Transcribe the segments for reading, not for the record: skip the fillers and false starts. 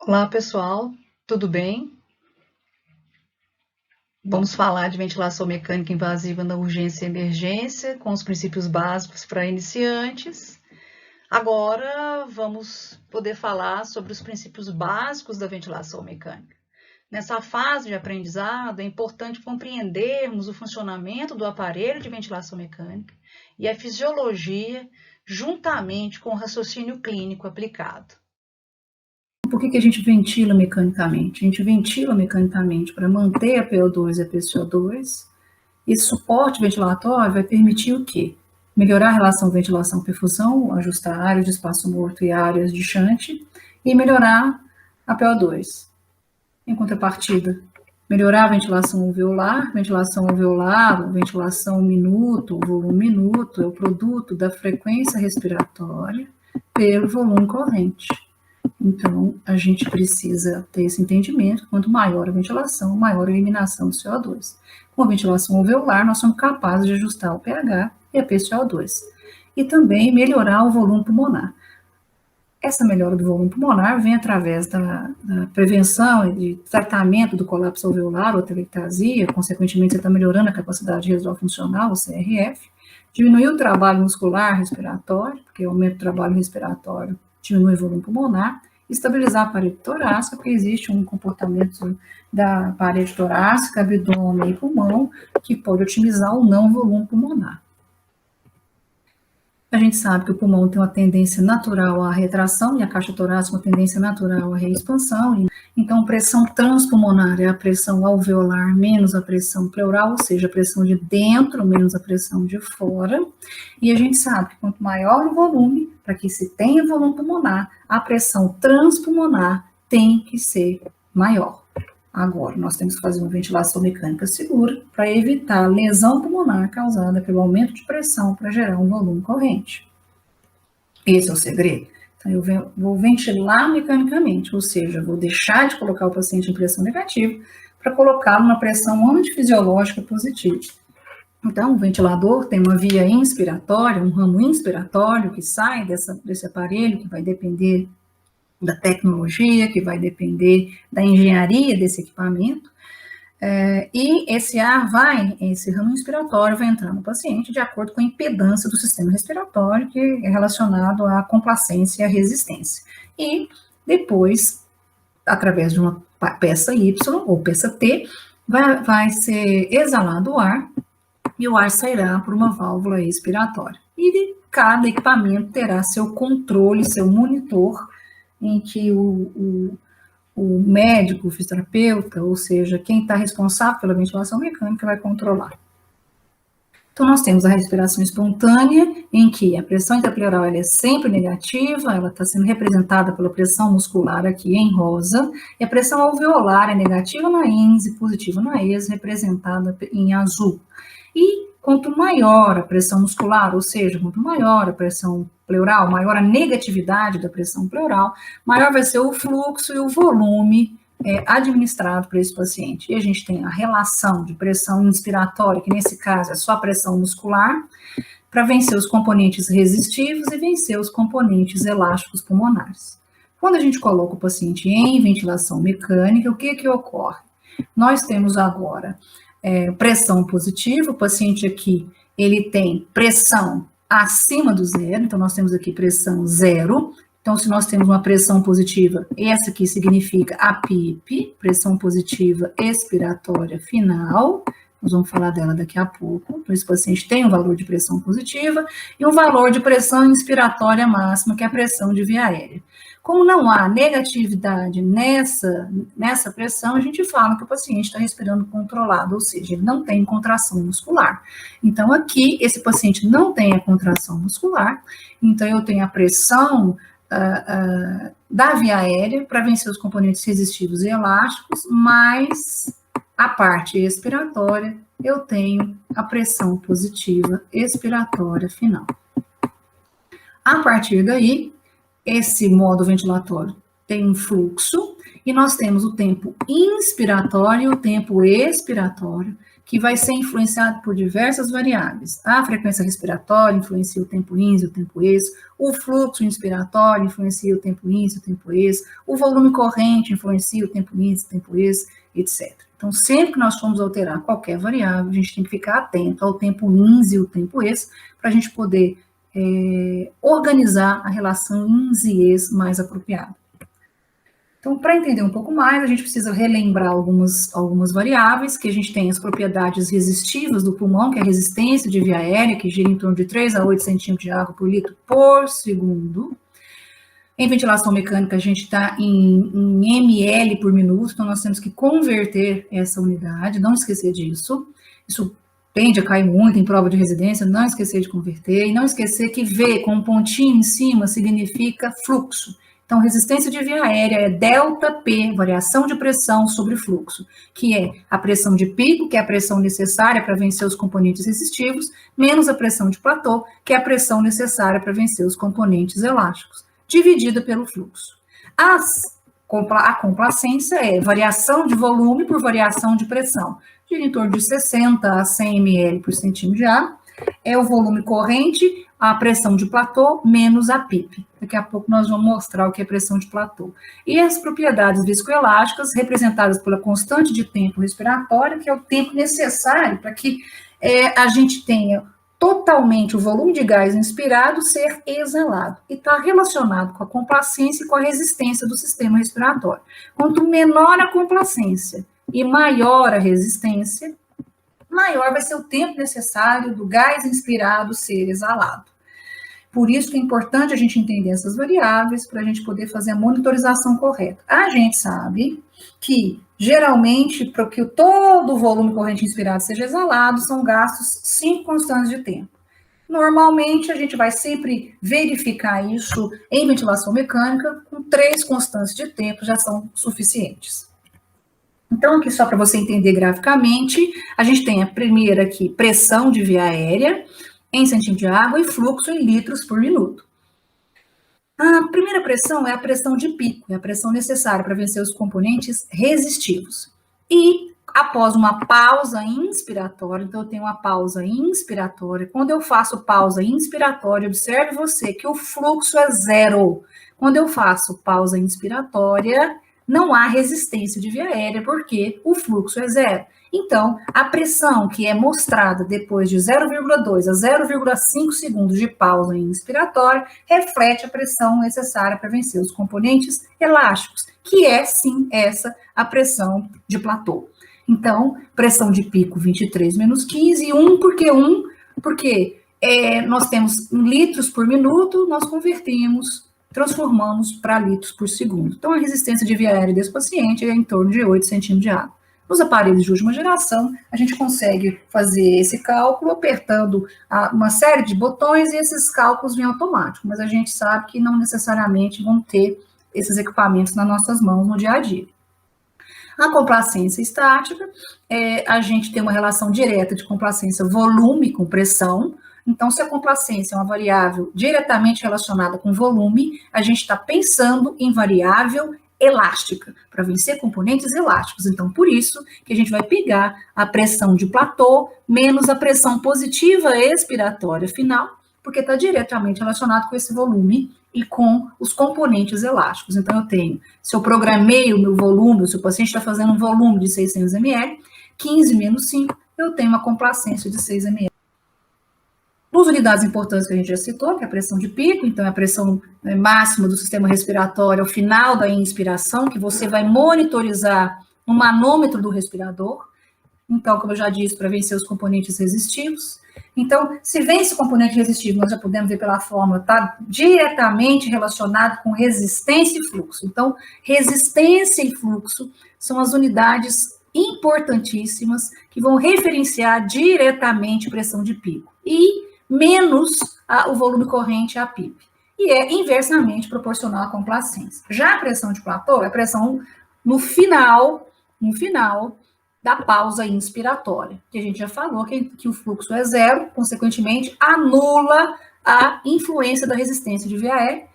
Olá, pessoal, tudo bem? Vamos falar de ventilação mecânica invasiva na urgência e emergência, com os princípios básicos para iniciantes. Agora vamos poder falar sobre os princípios básicos da ventilação mecânica. Nessa fase de aprendizado, é importante compreendermos o funcionamento do aparelho de ventilação mecânica e a fisiologia, juntamente com o raciocínio clínico aplicado. Por que a gente ventila mecanicamente? A gente ventila mecanicamente para manter a PO2 e a PCO2. Esse suporte ventilatório vai permitir o quê? Melhorar a relação ventilação-perfusão, ajustar áreas de espaço morto e áreas de shunt, e melhorar a PO2. Em contrapartida, melhorar a ventilação alveolar, ventilação minuto, volume minuto, é o produto da frequência respiratória pelo volume corrente. Então, a gente precisa ter esse entendimento, quanto maior a ventilação, maior a eliminação do CO2. Com a ventilação alveolar, nós somos capazes de ajustar o pH e a PCO2. E também melhorar o volume pulmonar. Essa melhora do volume pulmonar vem através da prevenção e de tratamento do colapso alveolar ou atelectasia, consequentemente você está melhorando a capacidade residual funcional, o CRF, diminuir o trabalho muscular respiratório, porque aumenta o trabalho respiratório, diminui o volume pulmonar, estabilizar a parede torácica, porque existe um comportamento da parede torácica, abdômen e pulmão, que pode otimizar ou não o volume pulmonar. A gente sabe que o pulmão tem uma tendência natural à retração e a caixa torácica uma tendência natural à reexpansão. Então, pressão transpulmonar é a pressão alveolar menos a pressão pleural, ou seja, a pressão de dentro menos a pressão de fora. E a gente sabe que quanto maior o volume, para que se tenha volume pulmonar, a pressão transpulmonar tem que ser maior. Agora, nós temos que fazer uma ventilação mecânica segura para evitar a lesão pulmonar causada pelo aumento de pressão para gerar um volume corrente. Esse é o segredo. Então, eu vou ventilar mecanicamente, ou seja, vou deixar de colocar o paciente em pressão negativa para colocá-lo na pressão antifisiológica positiva. Então, o ventilador tem uma via inspiratória, um ramo inspiratório que sai desse aparelho, que vai depender da tecnologia, que vai depender da engenharia desse equipamento, e esse ramo inspiratório vai entrar no paciente de acordo com a impedância do sistema respiratório, que é relacionado à complacência e à resistência. E depois, através de uma peça Y ou peça T, vai ser exalado o ar, e o ar sairá por uma válvula expiratória. E cada equipamento terá seu controle, seu monitor, em que o médico, o fisioterapeuta, ou seja, quem está responsável pela ventilação mecânica vai controlar. Então, nós temos a respiração espontânea, em que a pressão intrapleural ela é sempre negativa, ela está sendo representada pela pressão muscular aqui em rosa, e a pressão alveolar é negativa na índice, positiva na ESA, representada em azul. E quanto maior a pressão muscular, ou seja, quanto maior a pressão pleural, maior a negatividade da pressão pleural, maior vai ser o fluxo e o volume administrado para esse paciente. E a gente tem a relação de pressão inspiratória, que nesse caso é só a pressão muscular, para vencer os componentes resistivos e vencer os componentes elásticos pulmonares. Quando a gente coloca o paciente em ventilação mecânica, o que ocorre? Nós temos agora pressão positiva, o paciente aqui, ele tem pressão acima do zero, então nós temos aqui pressão zero. Então, se nós temos uma pressão positiva, essa aqui significa a PIP, pressão positiva expiratória final, nós vamos falar dela daqui a pouco. Então, esse paciente tem um valor de pressão positiva e um valor de pressão inspiratória máxima, que é a pressão de via aérea. Como não há negatividade nessa pressão, a gente fala que o paciente está respirando controlado, ou seja, ele não tem contração muscular. Então, aqui, esse paciente não tem a contração muscular, então eu tenho a pressão da via aérea para vencer os componentes resistivos e elásticos, mais a parte expiratória, eu tenho a pressão positiva expiratória final. A partir daí, esse modo ventilatório tem um fluxo, e nós temos o tempo inspiratório e o tempo expiratório, que vai ser influenciado por diversas variáveis. A frequência respiratória influencia o tempo ins e o tempo ex, o fluxo inspiratório influencia o tempo ins e o tempo ex, o volume corrente influencia o tempo ins e o tempo ex, etc. Então, sempre que nós formos alterar qualquer variável, a gente tem que ficar atento ao tempo ins e o tempo ex, para a gente poder organizar a relação ins e ex mais apropriada. Então, para entender um pouco mais, a gente precisa relembrar algumas variáveis, que a gente tem as propriedades resistivas do pulmão, que é a resistência de via aérea, que gira em torno de 3 a 8 centímetros de água por litro por segundo. Em ventilação mecânica, a gente está em ml por minuto, então nós temos que converter essa unidade, não esquecer disso. Isso tende a cair muito em prova de residência, não esquecer de converter, e não esquecer que V com um pontinho em cima significa fluxo. Então, resistência de via aérea é ΔP, variação de pressão sobre fluxo, que é a pressão de pico, que é a pressão necessária para vencer os componentes resistivos, menos a pressão de platô, que é a pressão necessária para vencer os componentes elásticos, dividida pelo fluxo. A complacência é variação de volume por variação de pressão, gira em torno de 60 a 100 ml por centímetro de ar, é o volume corrente, a pressão de platô, menos a PIP. Daqui a pouco nós vamos mostrar o que é pressão de platô. E as propriedades viscoelásticas, representadas pela constante de tempo respiratório, que é o tempo necessário para que a gente tenha totalmente o volume de gás inspirado ser exalado. E está relacionado com a complacência e com a resistência do sistema respiratório. Quanto menor a complacência e maior a resistência, maior vai ser o tempo necessário do gás inspirado ser exalado. Por isso que é importante a gente entender essas variáveis para a gente poder fazer a monitorização correta. A gente sabe que, geralmente, para que todo o volume corrente inspirado seja exalado, são gastos 5 constantes de tempo. Normalmente, a gente vai sempre verificar isso em ventilação mecânica, com 3 constantes de tempo já são suficientes. Então, aqui só para você entender graficamente, a gente tem a primeira aqui, pressão de via aérea em centímetro de água e fluxo em litros por minuto. A primeira pressão é a pressão de pico, é a pressão necessária para vencer os componentes resistivos. E após uma pausa inspiratória, então eu tenho uma pausa inspiratória, quando eu faço pausa inspiratória, observe você que o fluxo é 0. Quando eu faço pausa inspiratória, não há resistência de via aérea, porque o fluxo é 0. Então, a pressão que é mostrada depois de 0,2 a 0,5 segundos de pausa inspiratória reflete a pressão necessária para vencer os componentes elásticos, que é, sim, essa a pressão de platô. Então, pressão de pico 23 menos 15, 1, porque nós temos litros por minuto, nós transformamos para litros por segundo. Então, a resistência de via aérea desse paciente é em torno de 8 centímetros de água. Nos aparelhos de última geração, a gente consegue fazer esse cálculo apertando uma série de botões e esses cálculos vêm automáticos, mas a gente sabe que não necessariamente vão ter esses equipamentos nas nossas mãos no dia a dia. A complacência estática, a gente tem uma relação direta de complacência volume com pressão. Então, se a complacência é uma variável diretamente relacionada com volume, a gente está pensando em variável elástica, para vencer componentes elásticos. Então, por isso que a gente vai pegar a pressão de platô menos a pressão positiva expiratória final, porque está diretamente relacionado com esse volume e com os componentes elásticos. Então, eu tenho, se eu programei o meu volume, se o paciente está fazendo um volume de 600 ml, 15 menos 5, eu tenho uma complacência de 6 ml. Duas unidades importantes que a gente já citou, que é a pressão de pico, então é a pressão máxima do sistema respiratório ao final da inspiração, que você vai monitorizar no manômetro do respirador. Então, como eu já disse, para vencer os componentes resistivos. Então, se vence o componente resistivo, nós já podemos ver pela fórmula, está diretamente relacionado com resistência e fluxo. Então, resistência e fluxo são as unidades importantíssimas que vão referenciar diretamente pressão de pico. E menos o volume corrente, a PIP. E é inversamente proporcional à complacência. Já a pressão de platô é a pressão no final da pausa inspiratória, que a gente já falou que o fluxo é 0, consequentemente, anula a influência da resistência de via aérea.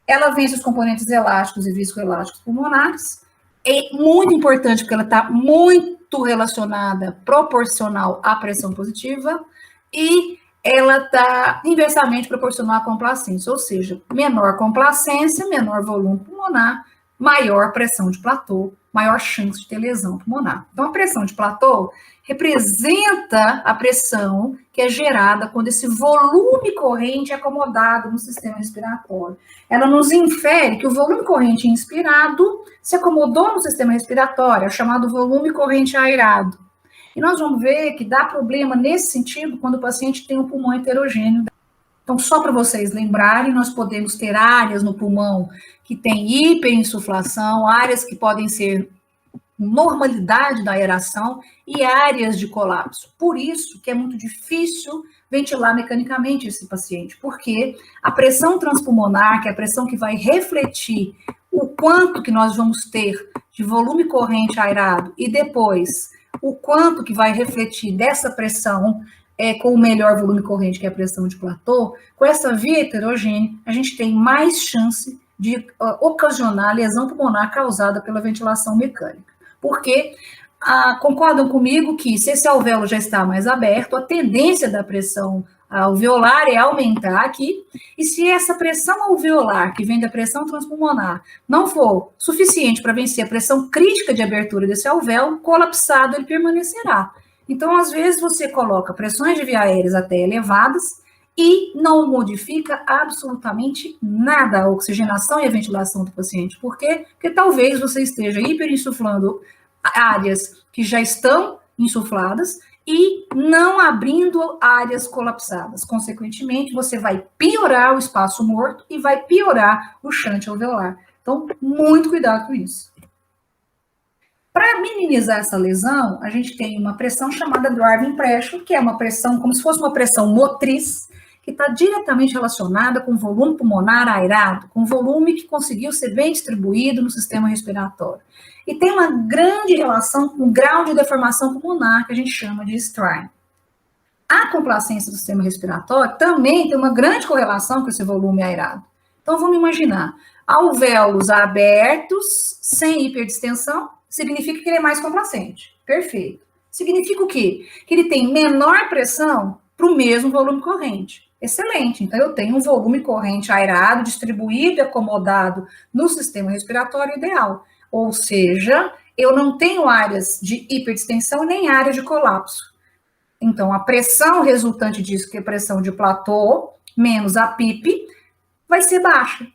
Ela vence os componentes elásticos e viscoelásticos pulmonares. É muito importante, porque ela está muito muito relacionada, proporcional à pressão positiva, e ela está inversamente proporcional à complacência, ou seja, menor complacência, menor volume pulmonar, maior pressão de platô, maior chance de ter lesão pulmonar. Então, a pressão de platô representa a pressão que é gerada quando esse volume corrente é acomodado no sistema respiratório. Ela nos infere que o volume corrente inspirado se acomodou no sistema respiratório, é chamado volume corrente aerado. E nós vamos ver que dá problema nesse sentido quando o paciente tem um pulmão heterogêneo. Então, só para vocês lembrarem, nós podemos ter áreas no pulmão que tem hiperinsuflação, áreas que podem ser normalidade da aeração e áreas de colapso. Por isso que é muito difícil ventilar mecanicamente esse paciente, porque a pressão transpulmonar, que é a pressão que vai refletir o quanto que nós vamos ter de volume corrente aerado e depois o quanto que vai refletir dessa pressão com o melhor volume corrente, que é a pressão de platô, com essa via heterogênea, a gente tem mais chance de ocasionar lesão pulmonar causada pela ventilação mecânica. Porque concordam comigo que se esse alvéolo já está mais aberto, a tendência da pressão alveolar é aumentar aqui, e se essa pressão alveolar, que vem da pressão transpulmonar, não for suficiente para vencer a pressão crítica de abertura desse alvéolo, colapsado ele permanecerá. Então, às vezes, você coloca pressões de via aéreas até elevadas e não modifica absolutamente nada a oxigenação e a ventilação do paciente. Por quê? Porque talvez você esteja hiperinsuflando áreas que já estão insufladas e não abrindo áreas colapsadas. Consequentemente, você vai piorar o espaço morto e vai piorar o shunt alveolar. Então, muito cuidado com isso. Para minimizar essa lesão, a gente tem uma pressão chamada driving pressure, que é uma pressão, como se fosse uma pressão motriz, que está diretamente relacionada com o volume pulmonar aerado, com o volume que conseguiu ser bem distribuído no sistema respiratório. E tem uma grande relação com o grau de deformação pulmonar, que a gente chama de strain. A complacência do sistema respiratório também tem uma grande correlação com esse volume aerado. Então, vamos imaginar, alvéolos abertos, sem hiperdistensão, significa que ele é mais complacente. Perfeito. Significa o quê? Que ele tem menor pressão para o mesmo volume corrente. Excelente. Então, eu tenho um volume corrente aerado, distribuído e acomodado no sistema respiratório ideal. Ou seja, eu não tenho áreas de hiperdistensão nem áreas de colapso. Então, a pressão resultante disso, que é a pressão de platô, menos a PIP, vai ser baixa.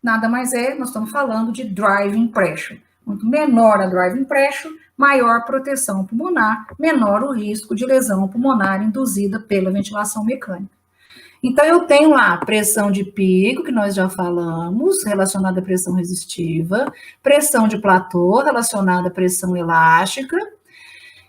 Nada mais nós estamos falando de driving pressure. Quanto menor a driving pressure, maior proteção pulmonar, menor o risco de lesão pulmonar induzida pela ventilação mecânica. Então, eu tenho lá pressão de pico, que nós já falamos, relacionada à pressão resistiva, pressão de platô, relacionada à pressão elástica.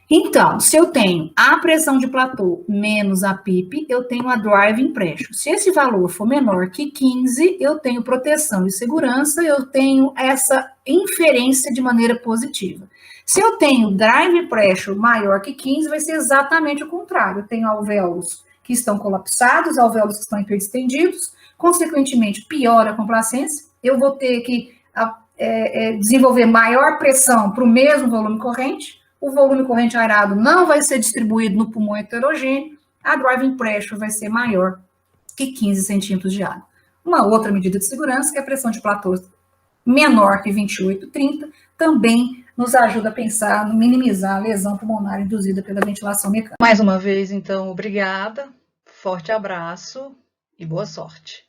Então, se eu tenho a pressão de platô menos a PIP, eu tenho a driving pressure. Se esse valor for menor que 15, eu tenho proteção e segurança, eu tenho essa inferência de maneira positiva. Se eu tenho driving pressure maior que 15, vai ser exatamente o contrário. Eu tenho alvéolos que estão colapsados, alvéolos que estão hiperdistendidos, consequentemente piora a complacência, eu vou ter que desenvolver maior pressão para o mesmo volume corrente, o volume corrente aerado não vai ser distribuído no pulmão heterogêneo, a driving pressure vai ser maior que 15 centímetros de água. Uma outra medida de segurança, que é a pressão de platô menor que 28,30, também nos ajuda a pensar no minimizar a lesão pulmonar induzida pela ventilação mecânica. Mais uma vez, então, obrigada, forte abraço e boa sorte.